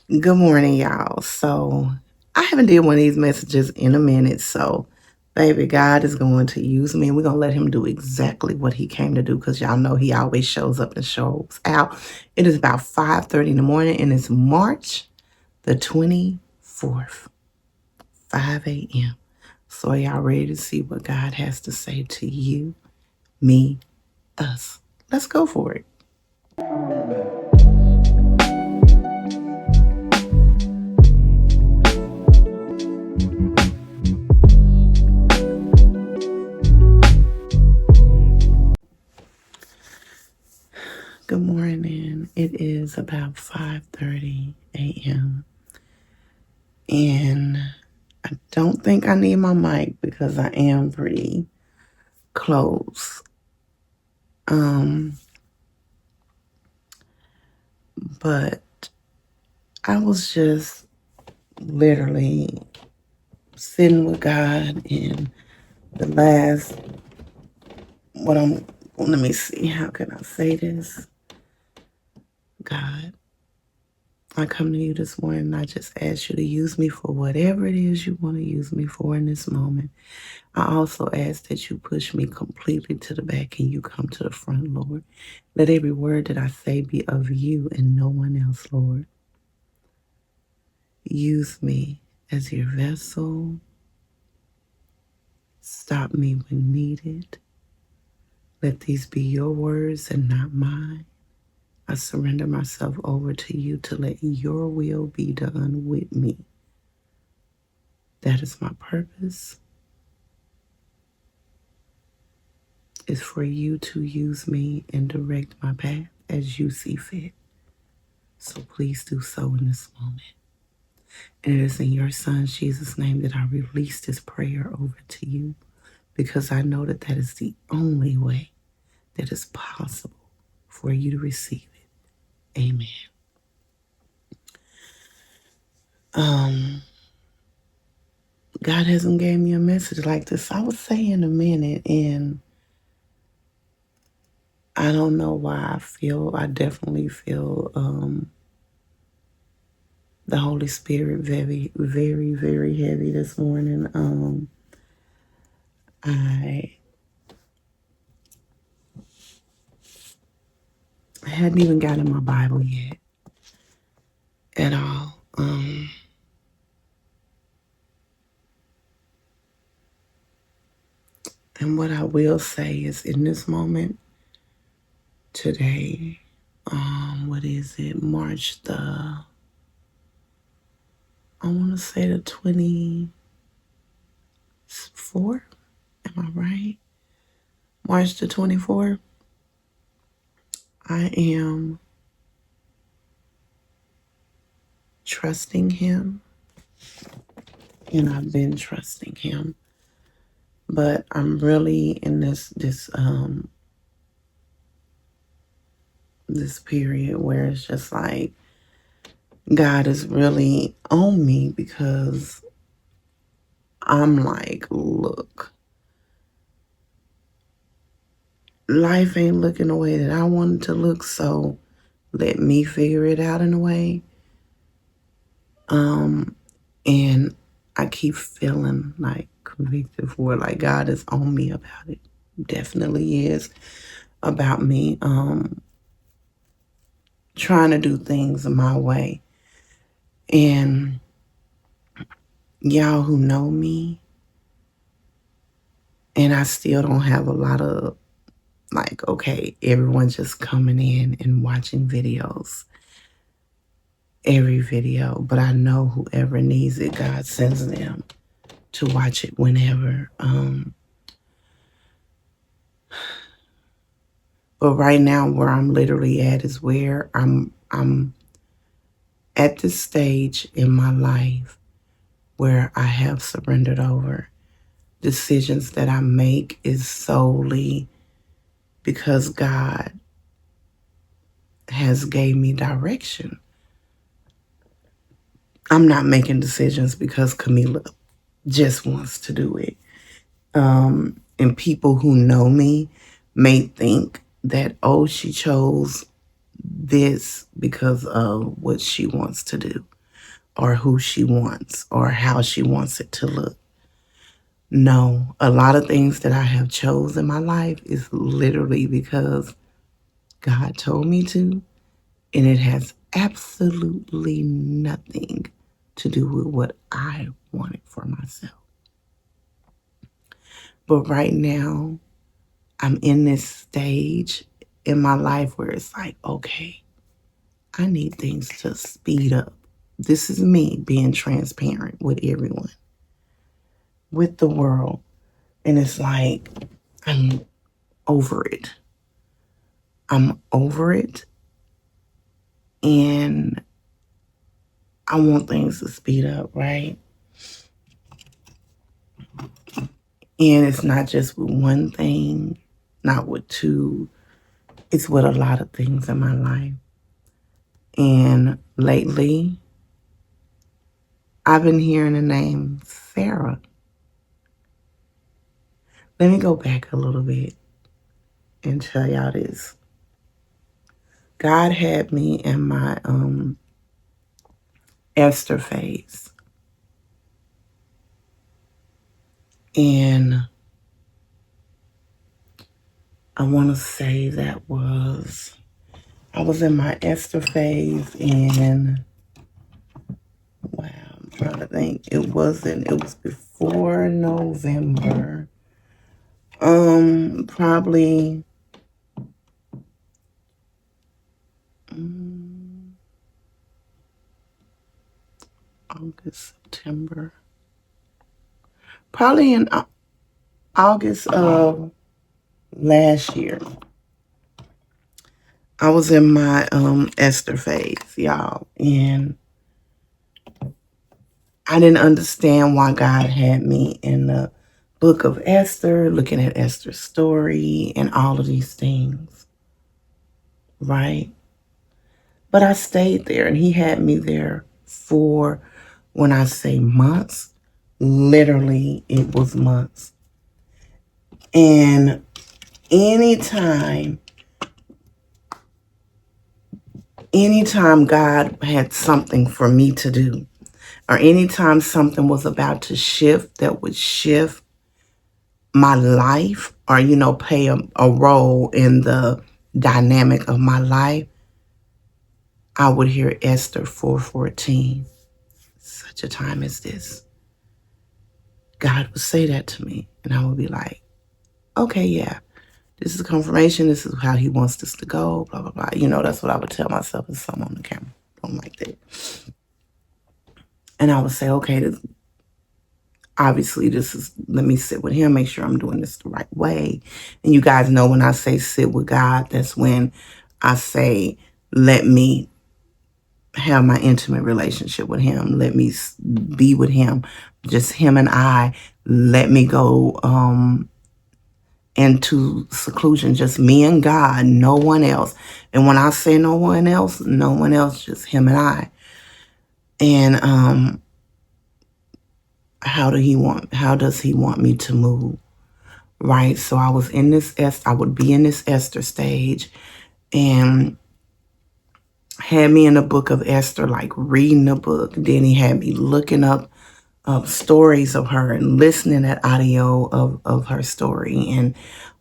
Good morning, y'all. So I haven't did one of these messages in a minute. So, baby, God is going to use me, and we're gonna let Him do exactly what He came to do, because y'all know He always shows up and shows out. It is about 5:30 in the morning, and it's March the 24th, 5 a.m. So are y'all ready to see what God has to say to you, me, us? Let's go for it. Good morning. It is about 5:30 a.m. And I don't think I need my mic because I am pretty close. But I was just literally sitting with God in the last, let me see, how can I say this? God, I come to you this morning and I just ask you to use me for whatever it is you want to use me for in this moment. I also ask that you push me completely to the back and you come to the front, Lord. Let every word that I say be of you and no one else, Lord. Use me as your vessel. Stop me when needed. Let these be your words and not mine. I surrender myself over to you to let your will be done with me. That is my purpose. Is for you to use me and direct my path as you see fit. So please do so in this moment. And it is in your son, Jesus' name, that I release this prayer over to you, because I know that that is the only way that is possible for you to receive it. Amen. God hasn't gave me a message like this. I would say in a minute, and I don't know why I definitely feel the Holy Spirit very, very, very heavy this morning. I hadn't even gotten my Bible yet at all. And what I will say is, in this moment today, what is it? March the, I want to say the 24th. Am I right? March the 24th. I am trusting Him, and I've been trusting Him. But I'm really in this period where it's just like God is really on me, because I'm like, look, life ain't looking the way that I want it to look, so let me figure it out in a way. And I keep feeling like convicted for, like, God is on me about it. Definitely is about me trying to do things my way. And y'all who know me, and I still don't have a lot of, like, okay, everyone just coming in and watching videos, every video, but I know whoever needs it, God sends them to watch it whenever. But right now, where I'm literally at is where I'm at this stage in my life where I have surrendered over. Decisions that I make is solely because God has gave me direction. I'm not making decisions because Camila just wants to do it. And people who know me may think that, oh, she chose this because of what she wants to do. or who she wants or how she wants it to look. No, a lot of things that I have chose in my life is literally because God told me to, and it has absolutely nothing to do with what I wanted for myself. But right now, I'm in this stage in my life where it's like, okay, I need things to speed up. This is me being transparent with everyone, with the world. And it's like, I'm over it. I'm over it. And I want things to speed up, right? And it's not just with one thing, not with two. It's with a lot of things in my life. And lately, I've been hearing the name Sarah. Let me go back a little bit and tell y'all this. God had me in my Esther phase. And I want to say I was in my Esther phase, and wow, I'm trying to think. It was before November. Probably August, September. Probably in August of last year. I was in my Esther phase, y'all, and I didn't understand why God had me in the book of Esther, looking at Esther's story and all of these things, right? But I stayed there, and he had me there for, when I say months, literally it was months. And anytime God had something for me to do, or anytime something was about to shift that would shift my life, or, play a role in the dynamic of my life, I would hear Esther 4:14. Such a time as this. God would say that to me, and I would be like, okay, yeah, this is confirmation. This is how he wants this to go, blah, blah, blah. That's what I would tell myself as someone on the camera. Don't like that. And I would say, okay, obviously let me sit with him, make sure I'm doing this the right way. And you guys know when I say sit with God, that's when I say, let me have my intimate relationship with him. Let me be with him, just him and I. Let me go into seclusion, just me and God, no one else. And when I say no one else, just him and I. And how does he want me to move? Right? So I would be in this Esther stage, and had me in the book of Esther, like reading the book. Then he had me looking up stories of her and listening at audio of her story and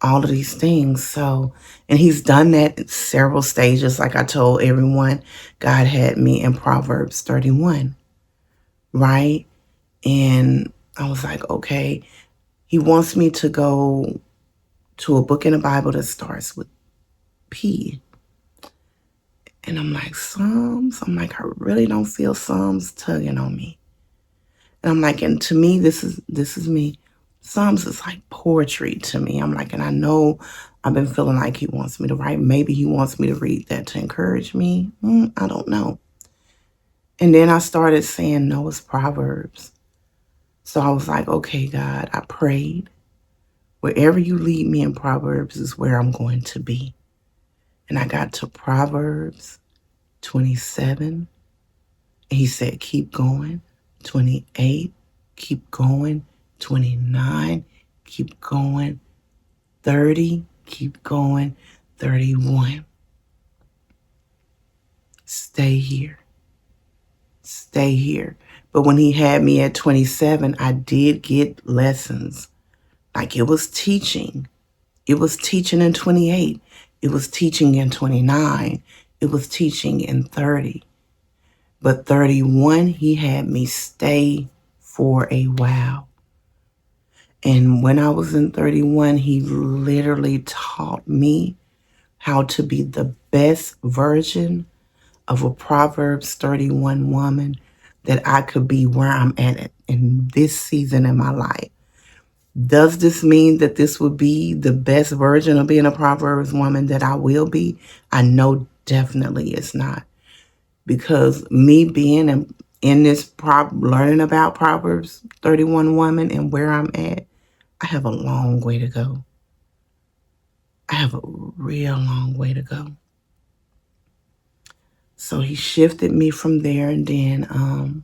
all of these things. So, and he's done that in several stages. Like I told everyone, God had me in Proverbs 31, right? And I was like, okay, he wants me to go to a book in the Bible that starts with P. And I'm like, Psalms? I'm like, I really don't feel Psalms tugging on me. And I'm like, and to me, this is me. Psalms is like poetry to me. I'm like, and I know I've been feeling like he wants me to write. Maybe he wants me to read that to encourage me. I don't know. And then I started saying, no, it's Proverbs. So I was like, okay, God, I prayed. Wherever you lead me in Proverbs is where I'm going to be. And I got to Proverbs 27. And he said, keep going. 28, keep going. 29, keep going. 30, keep going. 31. Stay here. stay here. But when he had me at 27, I did get lessons. Like it was teaching. It was teaching in 28. It was teaching in 29. It was teaching in 30. But 31, he had me stay for a while. And when I was in 31, he literally taught me how to be the best version of a Proverbs 31 woman that I could be where I'm at in this season in my life. Does this mean that this would be the best version of being a Proverbs woman that I will be? I know definitely it's not. Because me being in this learning about Proverbs 31 woman and where I'm at, I have a long way to go. I have a real long way to go. So he shifted me from there, and then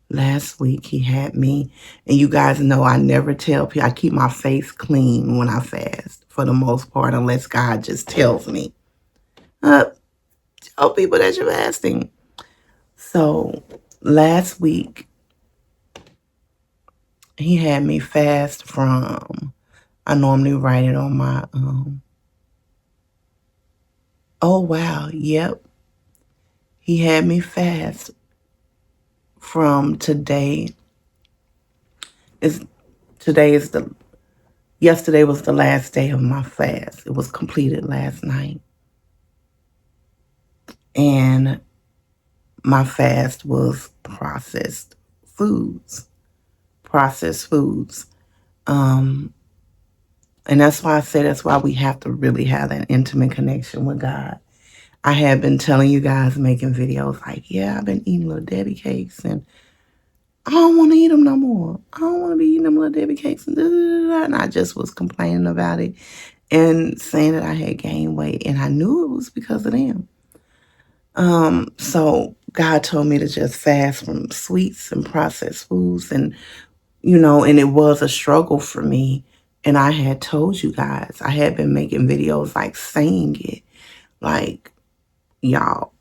last week he had me, and you guys know I never tell people, I keep my face clean when I fast for the most part, unless God just tells me, tell people that you're fasting. So last week he had me fast from, I normally write it on my, oh wow, yep. He had me fast from today. Yesterday was the last day of my fast. It was completed last night. And my fast was processed foods. Processed foods. And that's why I say that's why we have to really have that intimate connection with God. I have been telling you guys, making videos like, yeah, I've been eating Little Debbie cakes and I don't want to eat them no more. I don't want to be eating them Little Debbie cakes and da, da, da, da. And I just was complaining about it and saying that I had gained weight, and I knew it was because of them. So God told me to just fast from sweets and processed foods, and and it was a struggle for me. And I had told you guys, I had been making videos like saying it, like, y'all,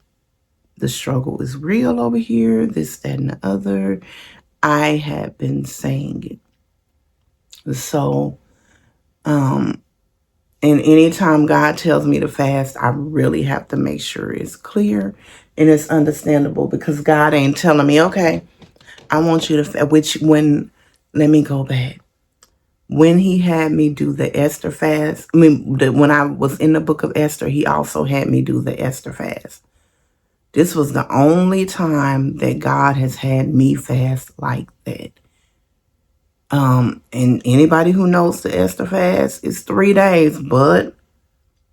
the struggle is real over here, this, that, and the other. I had been saying it. So, and anytime God tells me to fast, I really have to make sure it's clear and it's understandable, because God ain't telling me, okay, I want you to fast, let me go back. When he had me do the Esther fast, when I was in the book of Esther, he also had me do the Esther fast. This was the only time that God has had me fast like that. And anybody who knows the Esther fast, it's 3 days, but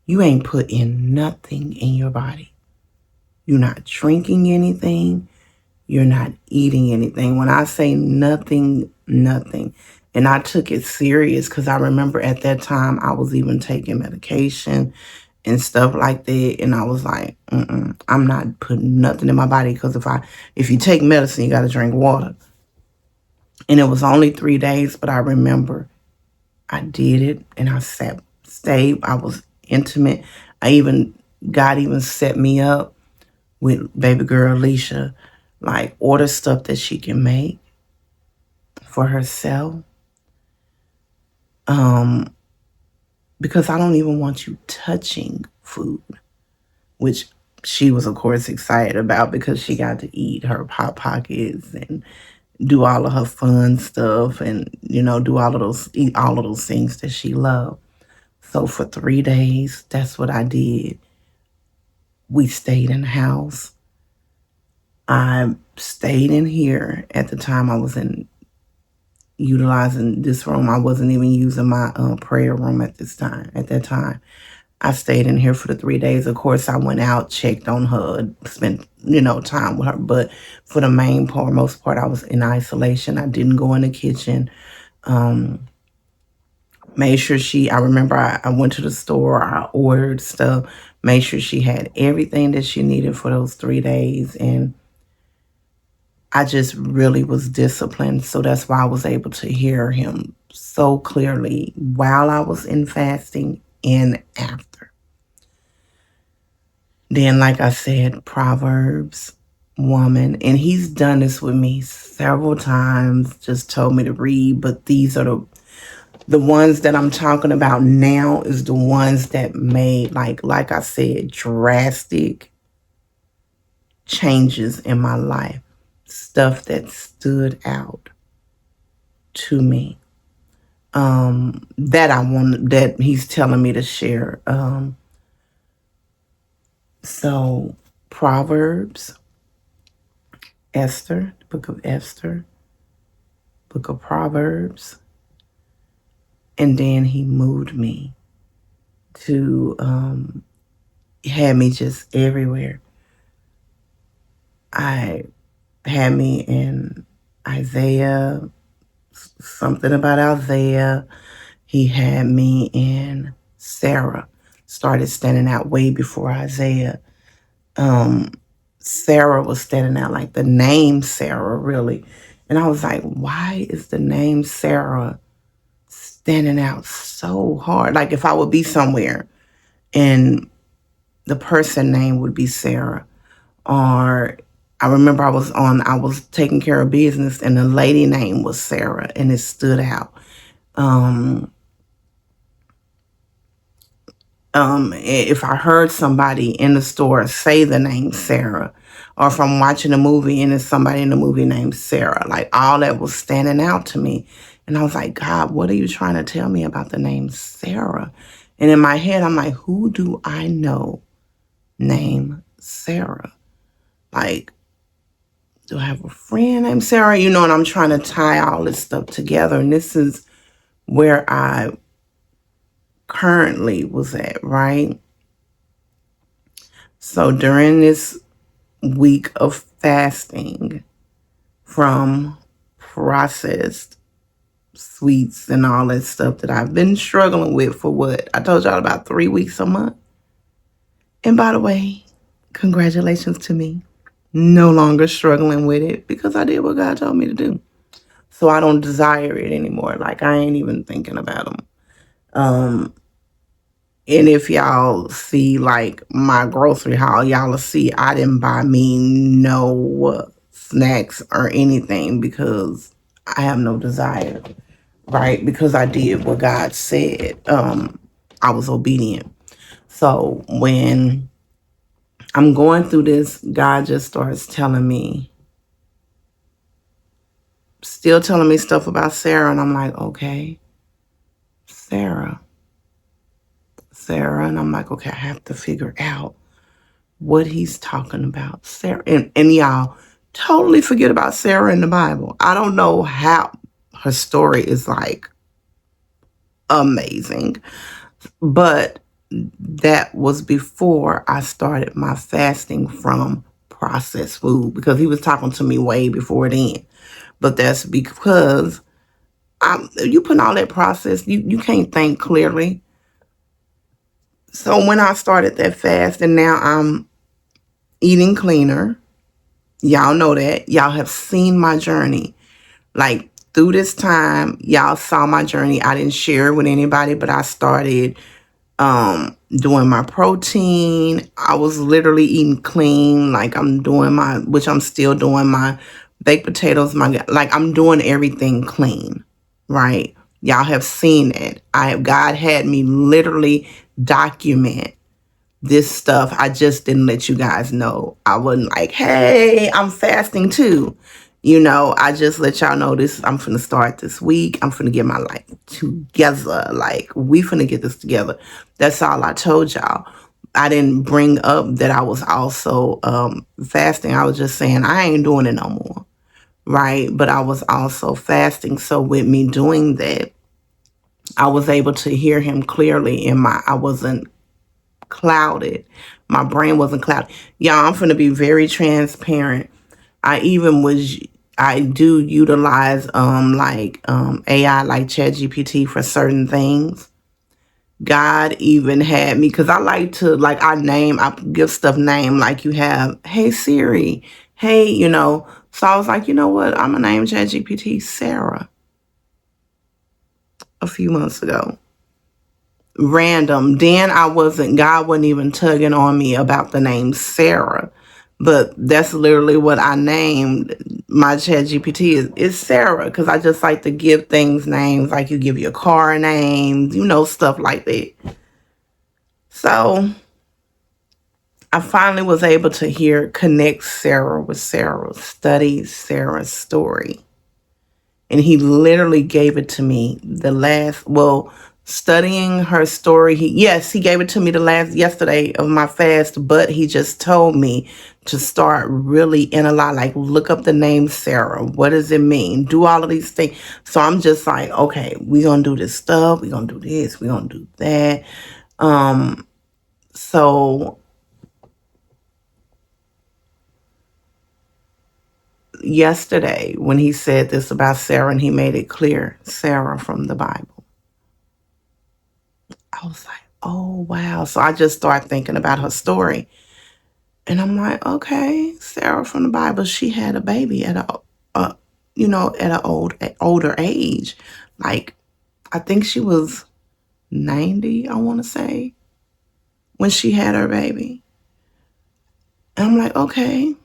you ain't putting nothing in your body. You're not drinking anything. You're not eating anything. When I say nothing, nothing. And I took it serious because I remember at that time I was even taking medication and stuff like that. And I was like, I'm not putting nothing in my body, because if you take medicine, you got to drink water. And it was only 3 days, but I remember I did it, and I stayed. I was intimate. God even set me up with baby girl Alicia, like order stuff that she can make for herself. Because I don't even want you touching food, which she was, of course, excited about because she got to eat her Pop Pockets and do all of her fun stuff and, eat all of those things that she loved. So for 3 days, that's what I did. We stayed in the house. I stayed in here. At the time I was utilizing this room. I wasn't even using my prayer room at that time. I stayed in here for the 3 days. Of course, I went out, checked on her, spent, time with her. But for the most part, I was in isolation. I didn't go in the kitchen. Made sure I remember I went to the store, I ordered stuff, made sure she had everything that she needed for those 3 days. And I just really was disciplined. So that's why I was able to hear him so clearly while I was in fasting and after. Then, like I said, Proverbs woman, and he's done this with me several times, just told me to read, but these are the ones that I'm talking about now is the ones that made, like I said, drastic changes in my life. Stuff that stood out to me. That he's telling me to share. So Proverbs, Esther, the book of Esther, book of Proverbs, and then he moved me to had me just everywhere. I had me in Isaiah, something about Isaiah. He had me in Sarah. Started standing out way before Isaiah. Sarah was standing out, like the name Sarah, really. And I was like, why is the name Sarah standing out so hard? Like if I would be somewhere and the person name would be Sarah, or I remember I was taking care of business and the lady name was Sarah and it stood out. If I heard somebody in the store say the name Sarah, or if I'm watching a movie and there's somebody in the movie named Sarah, like all that was standing out to me. And I was like, God, what are you trying to tell me about the name Sarah? And in my head, I'm like, who do I know named Sarah? Like, do I have a friend named Sarah? And I'm trying to tie all this stuff together. And this is where I currently was at, right? So during this week of fasting from processed sweets and all that stuff that I've been struggling with for what? I told y'all about 3 weeks a month. And by the way, congratulations to me. No longer struggling with it because I did what God told me to do. So I don't desire it anymore. Like I ain't even thinking about them. And if y'all see like my grocery haul, y'all will see I didn't buy me no snacks or anything because I have no desire, right? Because I did what God said. I was obedient. So when I'm going through this, God just starts telling me, still telling me stuff about Sarah. And I'm like, okay, Sarah. And I'm like, okay, I have to figure out what he's talking about. Sarah. And y'all totally forget about Sarah in the Bible. I don't know how her story is like amazing, but that was before I started my fasting from processed food because he was talking to me way before then. But that's because you put all that processed, you can't think clearly. So when I started that fast and now I'm eating cleaner, y'all know that. Y'all have seen my journey. Like through this time, y'all saw my journey. I didn't share it with anybody, but I started doing my protein. I was literally eating clean. Like which I'm still doing my baked potatoes, like I'm doing everything clean, right? Y'all have seen it. God had me literally document this stuff. I just didn't let you guys know. I wasn't like, hey, I'm fasting too. I just let y'all know this. I'm finna start this week. I'm finna get my life together. Like, we finna get this together. That's all I told y'all. I didn't bring up that I was also fasting. I was just saying I ain't doing it no more. Right? But I was also fasting. So with me doing that, I was able to hear him clearly I wasn't clouded. My brain wasn't clouded. Y'all, I'm finna be very transparent. I do utilize AI like ChatGPT for certain things. God even had me, because I like to, I give stuff name, like you have, hey Siri, hey, So I was like, you know what? I'm gonna name ChatGPT Sarah a few months ago. Random. Then God wasn't even tugging on me about the name Sarah. But that's literally what I named my chat GPT is Sarah, because I just like to give things names, like you give your car names, stuff like that. So I finally was able to connect Sarah with Sarah, study Sarah's story. And he literally gave it to me studying her story. He gave it to me yesterday of my fast, but he just told me to start really analyze, like look up the name Sarah. What does it mean? Do all of these things. So I'm just like, okay, we're going to do this stuff. We're going to do this. We're going to do that. So yesterday when he said this about Sarah and he made it clear, Sarah from the Bible, I was like, oh, wow. So I just started thinking about her story. And I'm like, okay, Sarah from the Bible, she had a baby at at an older age. Like, I think she was 90, I want to say, when she had her baby. And I'm like, okay,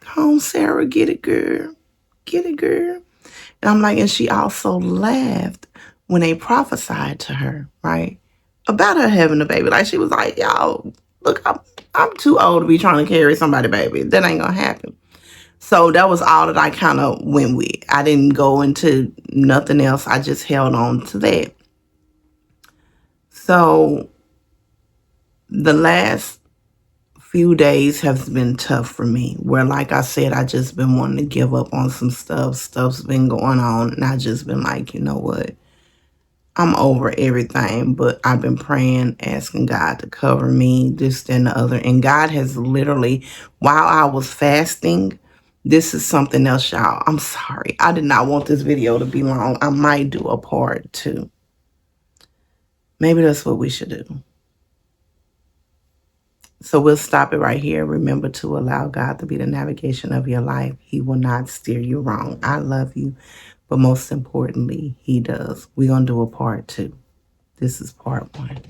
come on, Sarah, get it, girl. Get it, girl. And I'm like, and she also laughed when they prophesied to her, right? About her having a baby. Like, she was like, y'all, look, I'm too old to be trying to carry somebody's baby. That ain't gonna happen. So that was all that I kind of went with. I didn't go into nothing else. I just held on to that. So the last few days have been tough for me, where, like I said, I just been wanting to give up on some stuff. Stuff's been going on, and I just been like, you know what? I'm over everything, but I've been praying, asking God to cover me, this, and the other. And God has literally, while I was fasting, this is something else, y'all. I'm sorry. I did not want this video to be long. I might do a part 2. Maybe that's what we should do. So we'll stop it right here. Remember to allow God to be the navigation of your life. He will not steer you wrong. I love you, but most importantly, he does. We're going to do a part 2. This is part 1.